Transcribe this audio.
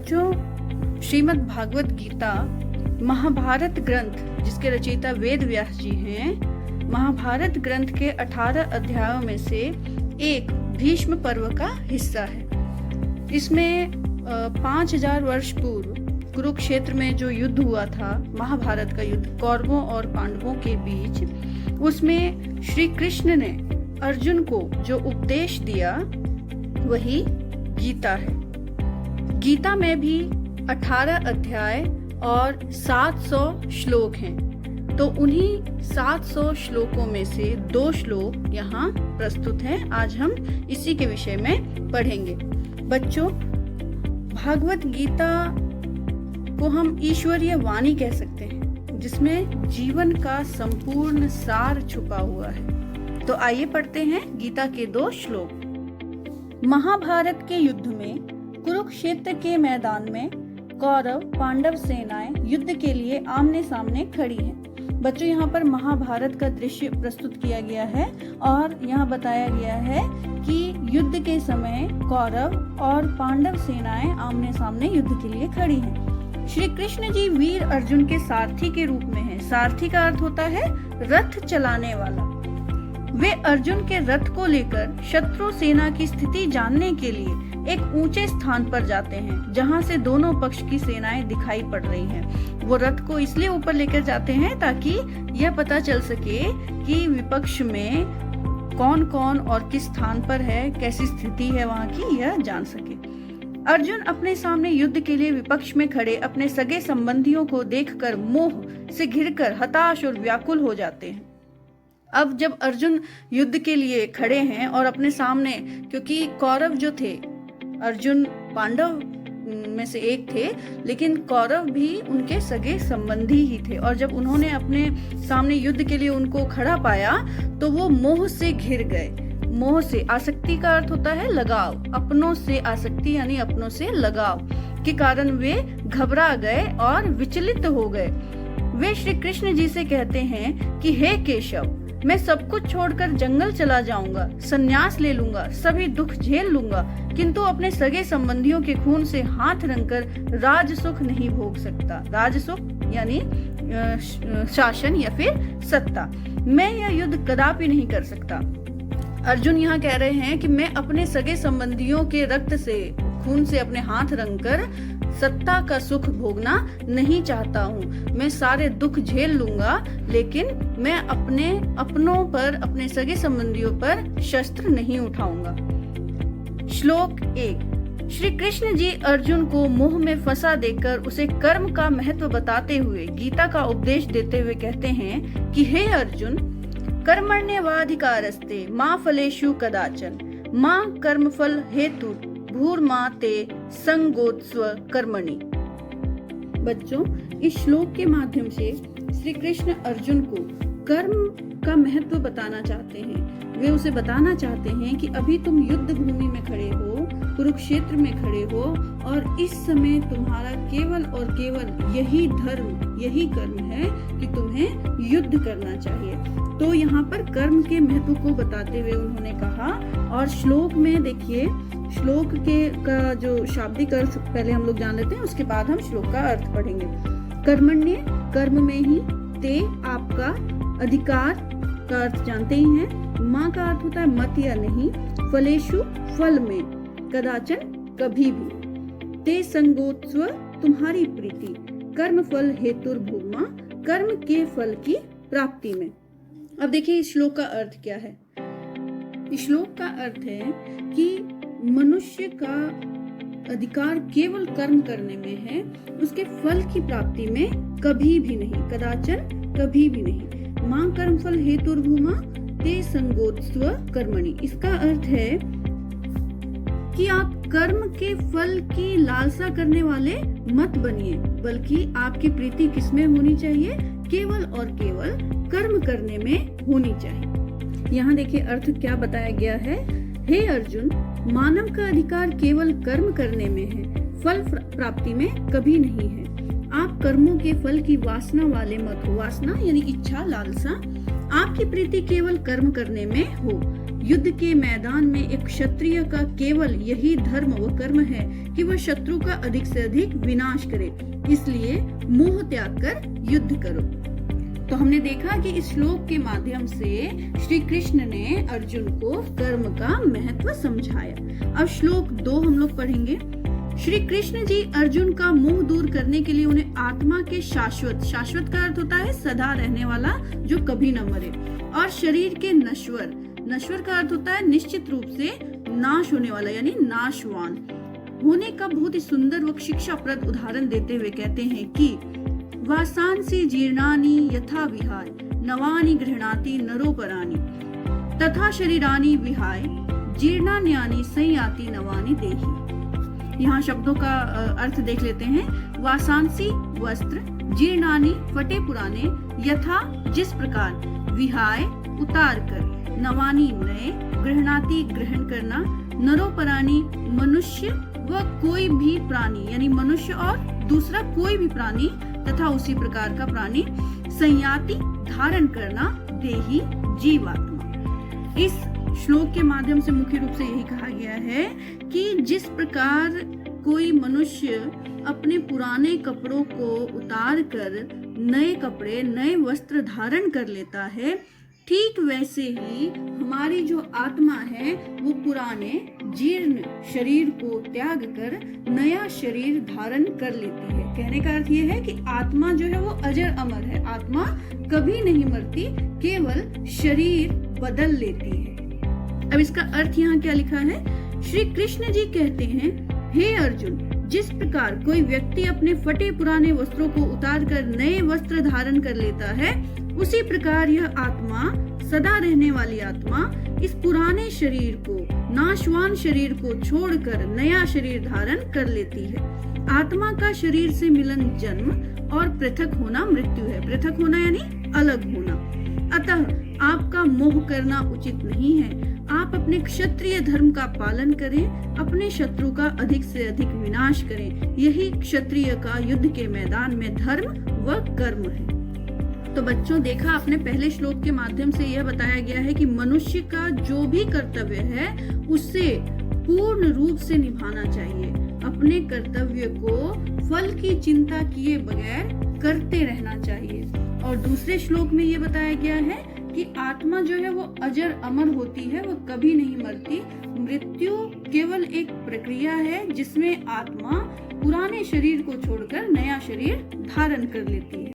बच्चों, श्रीमद् भागवत गीता महाभारत ग्रंथ जिसके रचयिता वेद व्यास जी हैं, महाभारत ग्रंथ के 18 अध्यायों में से एक भीष्म पर्व का हिस्सा है। इसमें 5000 वर्ष पूर्व कुरुक्षेत्र में जो युद्ध हुआ था, महाभारत का युद्ध कौरवों और पांडवों के बीच, उसमें श्री कृष्ण ने अर्जुन को जो उपदेश दिया वही गीता है। गीता में भी 18 अध्याय और 700 श्लोक हैं। तो उन्हीं 700 श्लोकों में से 2 श्लोक यहाँ प्रस्तुत हैं। आज हम इसी के विषय में पढ़ेंगे। बच्चों, भागवत गीता को हम ईश्वरीय वाणी कह सकते हैं, जिसमें जीवन का संपूर्ण सार छुपा हुआ है। तो आइए पढ़ते हैं गीता के 2 श्लोक। महाभारत के युद्ध में कुरुक्षेत्र के मैदान में कौरव पांडव सेनाएं युद्ध के लिए आमने सामने खड़ी हैं। बच्चों, यहाँ पर महाभारत का दृश्य प्रस्तुत किया गया है और यहाँ बताया गया है कि युद्ध के समय कौरव और पांडव सेनाएं आमने सामने युद्ध के लिए खड़ी हैं। श्री कृष्ण जी वीर अर्जुन के सारथी के रूप में हैं। सारथी का अर्थ होता है रथ चलाने वाला। वे अर्जुन के रथ को लेकर शत्रु सेना की स्थिति जानने के लिए एक ऊंचे स्थान पर जाते हैं, जहां से दोनों पक्ष की सेनाएं दिखाई पड़ रही हैं। वो रथ को इसलिए ऊपर लेकर जाते हैं ताकि यह पता चल सके कि विपक्ष में कौन कौन और किस स्थान पर है, कैसी स्थिति है वहां की, यह जान सके। अर्जुन अपने सामने युद्ध के लिए विपक्ष में खड़े अपने सगे संबंधियों को देखकर मोह से घिरकर हताश और व्याकुल हो जाते हैं। अब जब अर्जुन युद्ध के लिए खड़े हैं और अपने सामने, क्योंकि कौरव जो थे, अर्जुन पांडव में से एक थे, लेकिन कौरव भी उनके सगे संबंधी ही थे, और जब उन्होंने अपने सामने युद्ध के लिए उनको खड़ा पाया तो वो मोह से घिर गए। मोह से, आसक्ति का अर्थ होता है लगाव, अपनों से आसक्ति यानी अपनों से लगाव के कारण वे घबरा गए और विचलित हो गए। वे श्री कृष्ण जी से कहते हैं कि हे केशव, मैं सब कुछ छोड़कर जंगल चला जाऊंगा, संन्यास ले लूंगा, सभी दुख झेल लूंगा, किंतु अपने सगे संबंधियों के खून से हाथ रंगकर राज सुख नहीं भोग सकता। राज सुख यानी शासन या फिर सत्ता। मैं यह युद्ध कदापि नहीं कर सकता। अर्जुन यहाँ कह रहे हैं कि मैं अपने सगे संबंधियों के रक्त से, खून से अपने हाथ रंगकर सत्ता का सुख भोगना नहीं चाहता हूँ। मैं सारे दुख झेल लूंगा, लेकिन मैं अपने अपनों पर, अपने सगे संबंधियों पर शस्त्र नहीं उठाऊंगा। श्लोक 1। श्री कृष्ण जी अर्जुन को मोह में फंसा देकर उसे कर्म का महत्व बताते हुए गीता का उपदेश देते हुए कहते हैं कि हे अर्जुन, कर्मण्येवाधिकारस्ते मा फलेषु कदाचन मा कर्मफल हेतु भूर्मा ते संगोत्स्व कर्मणि। बच्चों, इस श्लोक के माध्यम से श्री कृष्ण अर्जुन को कर्म का महत्व बताना चाहते हैं। वे उसे बताना चाहते हैं कि अभी तुम युद्ध भूमि में खड़े हो, कुरुक्षेत्र में खड़े हो, और इस समय तुम्हारा केवल और केवल यही धर्म, यही कर्म है कि तुम्हें युद्ध करना चाहिए। तो यहाँ पर कर्म के महत्व को बताते हुए उन्होंने कहा। और श्लोक में देखिए, श्लोक के का जो शाब्दिक अर्थ पहले हम लोग जान लेते हैं, उसके बाद हम श्लोक का अर्थ पढ़ेंगे। कर्मण्य, कर्म में ही, ते आपका, अधिकार का अर्थ जानते ही हैं, माँ का अर्थ होता है मत या नहीं, फलेषु फल में, कदाचन कभी भी, ते संगोत्स्व तुम्हारी प्रीति, कर्म फल हेतुर भूमा कर्म के फल की प्राप्ति में। अब देखिए इस श्लोक का अर्थ क्या है। इस श्लोक का अर्थ है कि मनुष्य का अधिकार केवल कर्म करने में है, उसके फल की प्राप्ति में कभी भी नहीं, कदाचन कभी भी नहीं। मां कर्म फल हेतुर्भूमा ते संगोत्स्व कर्मणि। इसका अर्थ है कि आप कर्म के फल की लालसा करने वाले मत बनिए, बल्कि आपकी प्रीति किसमें होनी चाहिए? केवल और केवल कर्म करने में होनी चाहिए। यहाँ देखिए अर्थ क्या बताया गया है। हे अर्जुन, मानव का अधिकार केवल कर्म करने में है, फल प्राप्ति में कभी नहीं है। आप कर्मों के फल की वासना वाले मत हो। वासना यानी इच्छा, लालसा। आपकी प्रीति केवल कर्म करने में हो। युद्ध के मैदान में एक क्षत्रिय का केवल यही धर्म व कर्म है कि वह शत्रु का अधिक से अधिक विनाश करे, इसलिए मोह त्याग कर युद्ध करो। तो हमने देखा कि इस श्लोक के माध्यम से श्री कृष्ण ने अर्जुन को कर्म का महत्व समझाया। अब श्लोक 2 हम लोग पढ़ेंगे। श्री कृष्ण जी अर्जुन का मोह दूर करने के लिए उन्हें आत्मा के शाश्वत का अर्थ होता है सदा रहने वाला जो कभी न मरे, और शरीर के नश्वर का अर्थ होता है निश्चित रूप से नाश होने वाला यानी नाशवान होने का बहुत ही सुंदर व शिक्षाप्रद उदाहरण देते हुए कहते हैं कि वासांसि जीर्णानि यथा विहाय नवानि गृह्णाति नरोपराणि तथा शरीरानि विहाय जीर्णान्यानि संयाति नवानि देहि। यहाँ शब्दों का अर्थ देख लेते हैं। वासांसि वस्त्र, जीर्णानि फटे पुराने, यथा जिस प्रकार, विहाय उतार कर, नवानि नए, गृह्णाति ग्रहण करना, नरोपराणि मनुष्य व कोई भी प्राणी यानी मनुष्य और दूसरा कोई भी प्राणी तथा उसी प्रकार का प्राणी, संयाति धारण करना, देही जीवात्मा। इस श्लोक के माध्यम से मुख्य रूप से यही कहा गया है कि जिस प्रकार कोई मनुष्य अपने पुराने कपड़ों को उतार कर नए कपड़े नए वस्त्र धारण कर लेता है, ठीक वैसे ही हमारी जो आत्मा है वो पुराने जीर्ण शरीर को त्याग कर नया शरीर धारण कर लेती है। कहने का अर्थ ये है कि आत्मा जो है वो अजर अमर है, आत्मा कभी नहीं मरती, केवल शरीर बदल लेती है। अब इसका अर्थ यहाँ क्या लिखा है? श्री कृष्ण जी कहते हैं, हे अर्जुन, जिस प्रकार कोई व्यक्ति अपने फटे पुराने वस्त्रों को उतार कर नए वस्त्र धारण कर लेता है, उसी प्रकार यह आत्मा, सदा रहने वाली आत्मा, इस पुराने शरीर को, नाशवान शरीर को छोड़कर नया शरीर धारण कर लेती है। आत्मा का शरीर से मिलन जन्म और पृथक होना मृत्यु है। पृथक होना यानी अलग होना। अतः आपका मोह करना उचित नहीं है। आप अपने क्षत्रिय धर्म का पालन करें, अपने शत्रु का अधिक से अधिक विनाश करें। यही क्षत्रिय का युद्ध के मैदान में धर्म व कर्म है। तो बच्चों, देखा आपने पहले श्लोक के माध्यम से यह बताया गया है कि मनुष्य का जो भी कर्तव्य है उसे पूर्ण रूप से निभाना चाहिए। अपने कर्तव्य को फल की चिंता किए बगैर करते रहना चाहिए। और दूसरे श्लोक में ये बताया गया है कि आत्मा जो है वो अजर अमर होती है, वो कभी नहीं मरती। मृत्यु केवल एक प्रक्रिया है जिसमें आत्मा पुराने शरीर को छोड़कर नया शरीर धारण कर लेती है।